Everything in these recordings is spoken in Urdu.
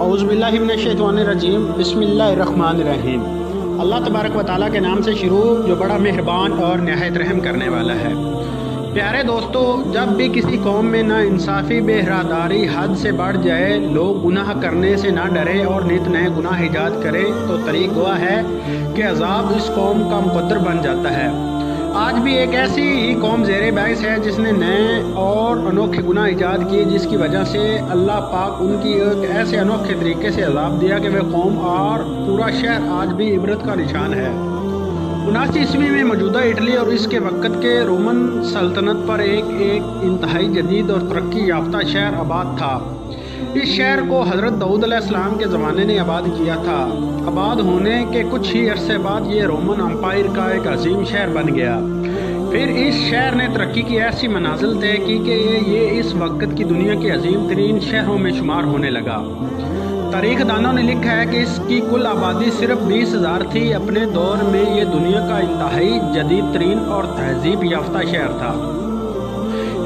اعوذ باللہ من الشیطان الرجیم، بسم اللہ الرحمن الرحیم۔ اللہ تبارک و تعالیٰ کے نام سے شروع جو بڑا مہربان اور نہایت رحم کرنے والا ہے۔ پیارے دوستو، جب بھی کسی قوم میں نا انصافی، بے اراداری حد سے بڑھ جائے، لوگ گناہ کرنے سے نہ ڈرے اور نت نئے گناہ ایجاد کرے، تو طریق گواہ ہے کہ عذاب اس قوم کا مقدر بن جاتا ہے۔ آج بھی ایک ایسی ہی قوم زیر بحث ہے جس نے نئے اور انوکھے گناہ ایجاد کیے، جس کی وجہ سے اللہ پاک ان کی ایک ایسے انوکھے طریقے سے عذاب دیا کہ وہ قوم اور پورا شہر آج بھی عبرت کا نشان ہے۔ 79 میں موجودہ اٹلی اور اس کے وقت کے رومن سلطنت پر ایک انتہائی جدید اور ترقی یافتہ شہر آباد تھا۔ اس شہر کو حضرت داؤد علیہ السلام کے زمانے نے آباد کیا تھا۔ آباد ہونے کے کچھ ہی عرصے بعد یہ رومن امپائر کا ایک عظیم شہر بن گیا۔ پھر اس شہر نے ترقی کی ایسی منازل طے کی کہ یہ اس وقت کی دنیا کے عظیم ترین شہروں میں شمار ہونے لگا۔ تاریخ دانوں نے لکھا ہے کہ اس کی کل آبادی صرف 20,000 تھی۔ اپنے دور میں یہ دنیا کا انتہائی جدید ترین اور تہذیب یافتہ شہر تھا۔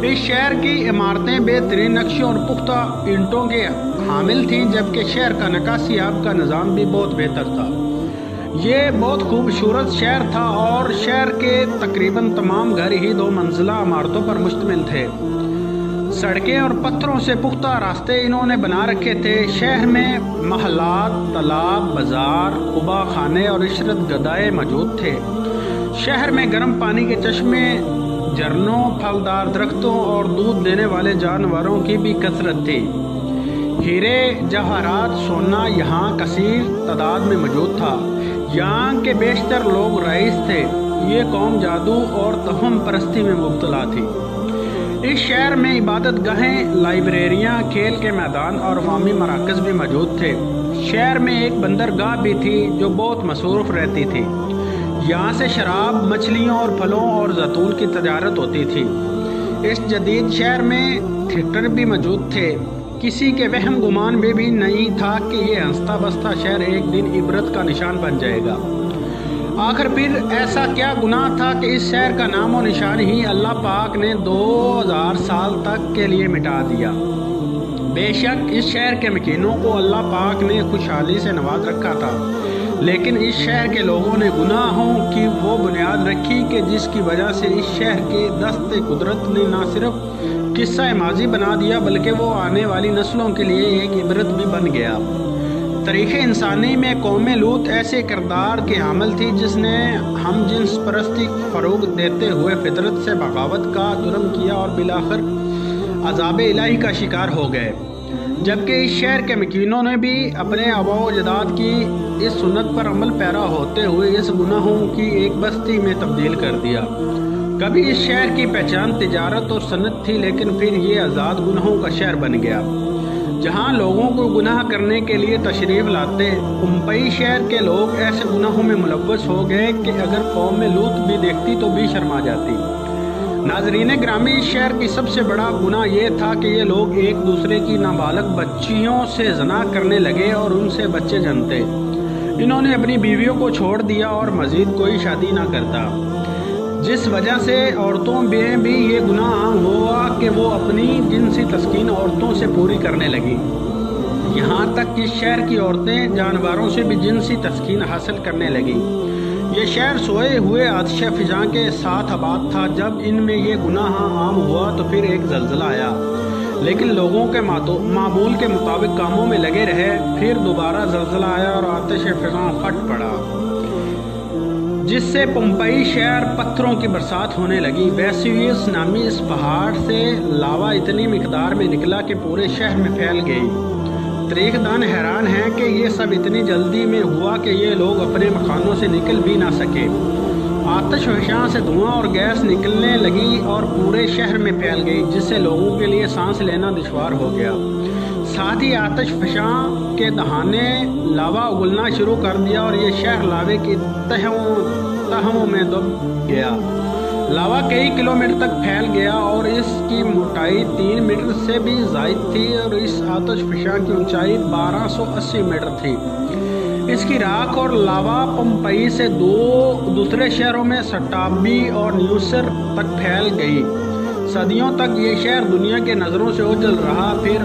اس شہر کی عمارتیں بہترین نقشوں اور پختہ اینٹوں کے حامل تھیں، جبکہ شہر کا نکاسی آب کا نظام بھی بہت بہتر تھا۔ یہ بہت خوبصورت شہر تھا اور شہر کے تقریباً تمام گھر ہی 2 منزلہ عمارتوں پر مشتمل تھے۔ سڑکیں اور پتھروں سے پختہ راستے انہوں نے بنا رکھے تھے۔ شہر میں محلات، تالاب، بازار، قبا خانے اور عشرت گدائے موجود تھے۔ شہر میں گرم پانی کے چشمے، جھرنوں، پھلدار درختوں اور دودھ دینے والے جانوروں کی بھی کثرت تھی۔ ہیرے، جواہرات، سونا یہاں کثیر تعداد میں موجود تھا۔ یہاں کے بیشتر لوگ رئیس تھے۔ یہ قوم جادو اور توہم پرستی میں مبتلا تھی۔ اس شہر میں عبادت گاہیں، لائبریریاں، کھیل کے میدان اور عوامی مراکز بھی موجود تھے۔ شہر میں ایک بندرگاہ بھی تھی جو بہت مصروف رہتی تھی۔ یہاں سے شراب، مچھلیوں اور پھلوں اور زیتون کی تجارت ہوتی تھی۔ اس جدید شہر میں تھیٹر بھی موجود تھے۔ کسی کے وہم گمان میں بھی نہیں تھا کہ یہ ہنستا بستا شہر ایک دن عبرت کا نشان بن جائے گا۔ آخر پھر ایسا کیا گناہ تھا کہ اس شہر کا نام و نشان ہی اللہ پاک نے 2000 سال تک کے لیے مٹا دیا۔ بے شک اس شہر کے مکینوں کو اللہ پاک نے خوشحالی سے نواز رکھا تھا، لیکن اس شہر کے لوگوں نے گناہوں کی وہ بنیاد رکھی کہ جس کی وجہ سے اس شہر کے دست قدرت نے نہ صرف قصہ ماضی بنا دیا بلکہ وہ آنے والی نسلوں کے لیے ایک عبرت بھی بن گیا۔ تاریخ انسانی میں قوم لوط ایسے کردار کے حامل تھی جس نے ہم جنس پرستی فروغ دیتے ہوئے فطرت سے بغاوت کا جرم کیا اور بالآخر عذاب الہی کا شکار ہو گئے، جبکہ اس شہر کے مکینوں نے بھی اپنے آباء و اجداد کی اس سنت پر عمل پیرا ہوتے ہوئے اس گناہوں کی ایک بستی میں تبدیل کر دیا۔ کبھی اس شہر کی پہچان تجارت اور صنعت تھی، لیکن پھر یہ آزاد گناہوں کا شہر بن گیا، جہاں لوگوں کو گناہ کرنے کے لیے تشریف لاتے۔ پومپئی شہر کے لوگ ایسے گناہوں میں ملوث ہو گئے کہ اگر قوم لوط بھی دیکھتی تو بھی شرما جاتی۔ ناظرین گرامی، اس شہر کی سب سے بڑا گناہ یہ تھا کہ یہ لوگ ایک دوسرے کی نابالغ بچیوں سے زنا کرنے لگے اور ان سے بچے جنتے۔ انہوں نے اپنی بیویوں کو چھوڑ دیا اور مزید کوئی شادی نہ کرتا، جس وجہ سے عورتوں میں بھی یہ گناہ عام ہوا کہ وہ اپنی جنسی تسکین عورتوں سے پوری کرنے لگی۔ یہاں تک کہ شہر کی عورتیں جانوروں سے بھی جنسی تسکین حاصل کرنے لگیں۔ یہ شہر سوئے ہوئے آتش فضاں کے ساتھ آباد تھا۔ جب ان میں یہ گناہ عام ہوا تو پھر ایک زلزلہ آیا، لیکن لوگوں کے معمول کے مطابق کاموں میں لگے رہے۔ پھر دوبارہ زلزلہ آیا اور آتش فضاں پھٹ پڑا، جس سے پومپئی شہر پتھروں کی برسات ہونے لگی۔ ویسویوس نامی اس پہاڑ سے لاوا اتنی مقدار میں نکلا کہ پورے شہر میں پھیل گئی۔ تاریخ دان حیران ہیں کہ یہ سب اتنی جلدی میں ہوا کہ یہ لوگ اپنے مکانوں سے نکل بھی نہ سکے۔ آتش فشاں سے دھواں اور گیس نکلنے لگی اور پورے شہر میں پھیل گئی، جس سے لوگوں کے لیے سانس لینا دشوار ہو گیا۔ ساتھ ہی آتش فشاں کے دہانے لاوا اگلنا شروع کر دیا اور یہ شہر لاوے کی تہوں میں دب گیا۔ لاوا کئی کلومیٹر تک پھیل گیا اور اس کی موٹائی 3 میٹر سے بھی زائد تھی اور اس آتش فشاں کی اونچائی 1280 میٹر تھی۔ اس کی راکھ اور لاوا پومپئی سے دوسرے شہروں میں سٹابی اور نیوسر تک پھیل گئی۔ صدیوں تک یہ شہر دنیا کے نظروں سے اوجھل رہا۔ پھر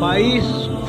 22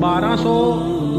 1200